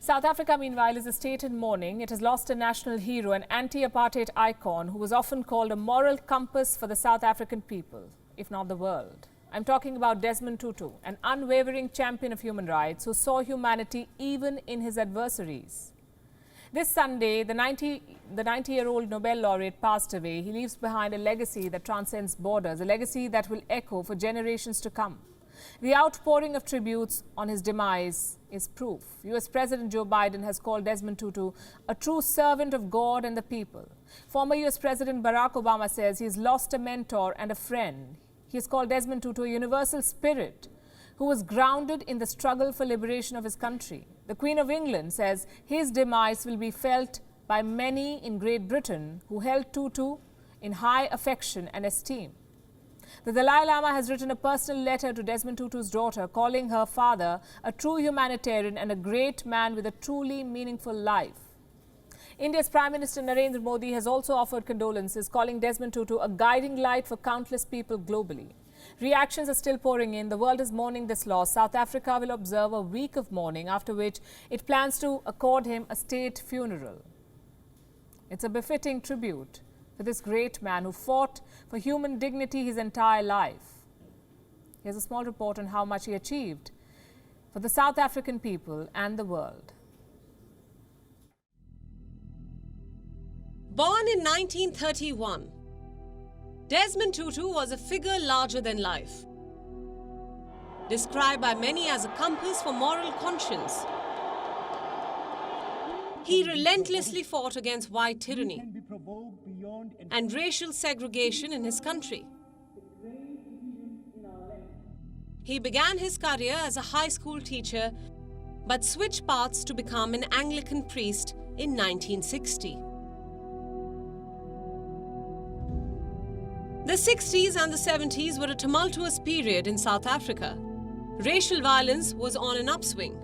South Africa, meanwhile, is a state in mourning. It has lost a national hero, an anti-apartheid icon who was often called a moral compass for the South African people, if not the world. I'm talking about Desmond Tutu, an unwavering champion of human rights who saw humanity even in his adversaries. This Sunday, the 90-year-old Nobel Laureate passed away. He leaves behind a legacy that transcends borders, a legacy that will echo for generations to come. The outpouring of tributes on his demise is proof. US President Joe Biden has called Desmond Tutu a true servant of God and the people. Former US President Barack Obama says he's lost a mentor and a friend. He has called Desmond Tutu a universal spirit who was grounded in the struggle for liberation of his country. The Queen of England says his demise will be felt by many in Great Britain who held Tutu in high affection and esteem. The Dalai Lama has written a personal letter to Desmond Tutu's daughter, calling her father a true humanitarian and a great man with a truly meaningful life. India's Prime Minister Narendra Modi has also offered condolences, calling Desmond Tutu a guiding light for countless people globally. Reactions are still pouring in. The world is mourning this loss. South Africa will observe a week of mourning, after which it plans to accord him a state funeral. It's a befitting tribute for this great man who fought for human dignity his entire life. Here's a small report on how much he achieved for the South African people and the world. Born in 1931, Desmond Tutu was a figure larger than life. Described by many as a compass for moral conscience, he relentlessly fought against white tyranny and racial segregation in his country. He began his career as a high school teacher, but switched paths to become an Anglican priest in 1960. The 60s and the 70s were a tumultuous period in South Africa. Racial violence was on an upswing.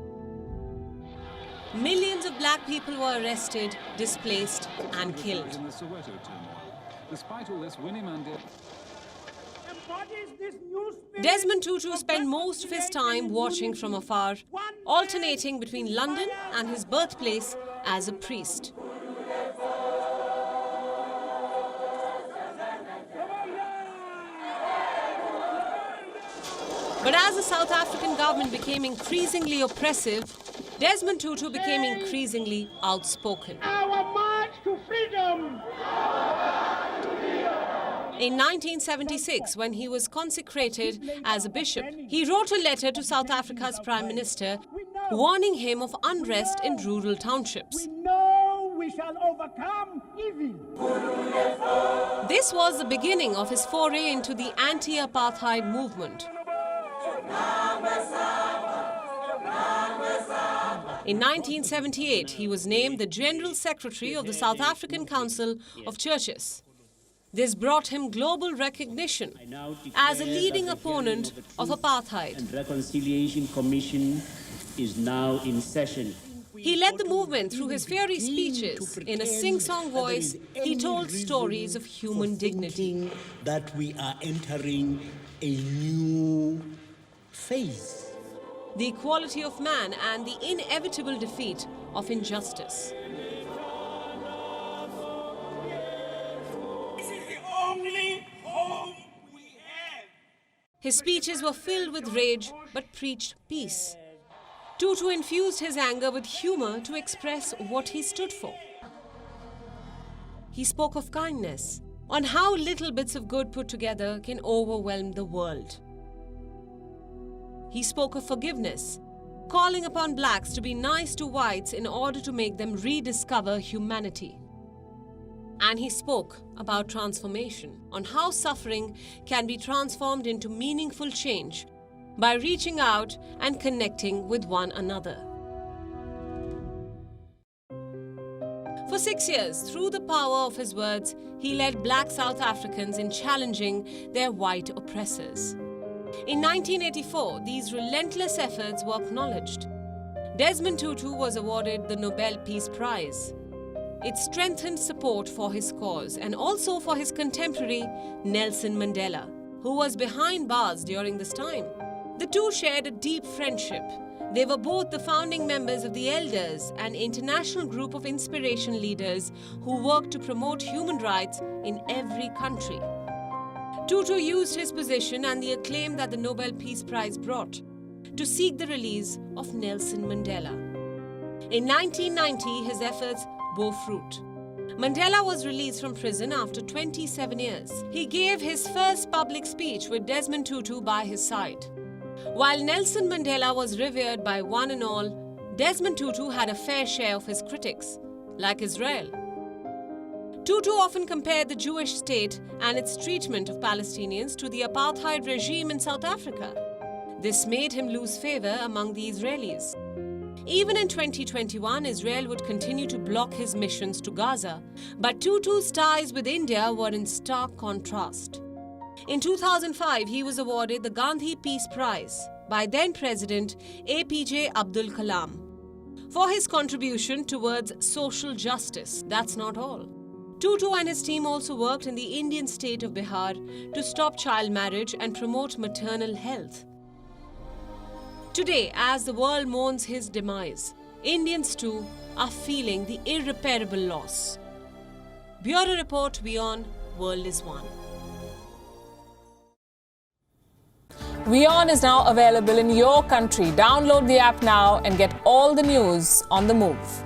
Millions of black people were arrested, displaced and killed. Desmond Tutu spent most of his time watching from afar, alternating between London and his birthplace as a priest. But as the South African government became increasingly oppressive, Desmond Tutu became increasingly outspoken. Our march to freedom! In 1976, when he was consecrated as a bishop, he wrote a letter to South Africa's Prime Minister warning him of unrest in rural townships. We know we shall overcome evil. This was the beginning of his foray into the anti-apartheid movement. In 1978, he was named the General Secretary of the South African Council of Churches. This brought him global recognition as a leading opponent of apartheid. The Reconciliation Commission is now in session. He led the movement through his fiery speeches. In a sing-song voice, he told stories of human dignity. That we are entering a new phase. The equality of man and the inevitable defeat of injustice. This is the only hope we have. His speeches were filled with rage but preached peace. Tutu infused his anger with humor to express what he stood for. He spoke of kindness, on how little bits of good put together can overwhelm the world. He spoke of forgiveness, calling upon blacks to be nice to whites in order to make them rediscover humanity. And he spoke about transformation, on how suffering can be transformed into meaningful change by reaching out and connecting with one another. For 6 years, through the power of his words, he led black South Africans in challenging their white oppressors. In 1984, these relentless efforts were acknowledged. Desmond Tutu was awarded the Nobel Peace Prize. It strengthened support for his cause and also for his contemporary Nelson Mandela, who was behind bars during this time. The two shared a deep friendship. They were both the founding members of the Elders, an international group of inspiration leaders who worked to promote human rights in every country. Tutu used his position and the acclaim that the Nobel Peace Prize brought to seek the release of Nelson Mandela. In 1990, his efforts bore fruit. Mandela was released from prison after 27 years. He gave his first public speech with Desmond Tutu by his side. While Nelson Mandela was revered by one and all, Desmond Tutu had a fair share of his critics, like Israel. Tutu often compared the Jewish state and its treatment of Palestinians to the apartheid regime in South Africa. This made him lose favor among the Israelis. Even in 2021, Israel would continue to block his missions to Gaza, but Tutu's ties with India were in stark contrast. In 2005, he was awarded the Gandhi Peace Prize by then-President APJ Abdul Kalam for his contribution towards social justice. That's not all. Tutu and his team also worked in the Indian state of Bihar to stop child marriage and promote maternal health. Today, as the world mourns his demise, Indians too are feeling the irreparable loss. Bureau Report, WION, World is One. WION is now available in your country. Download the app now and get all the news on the move.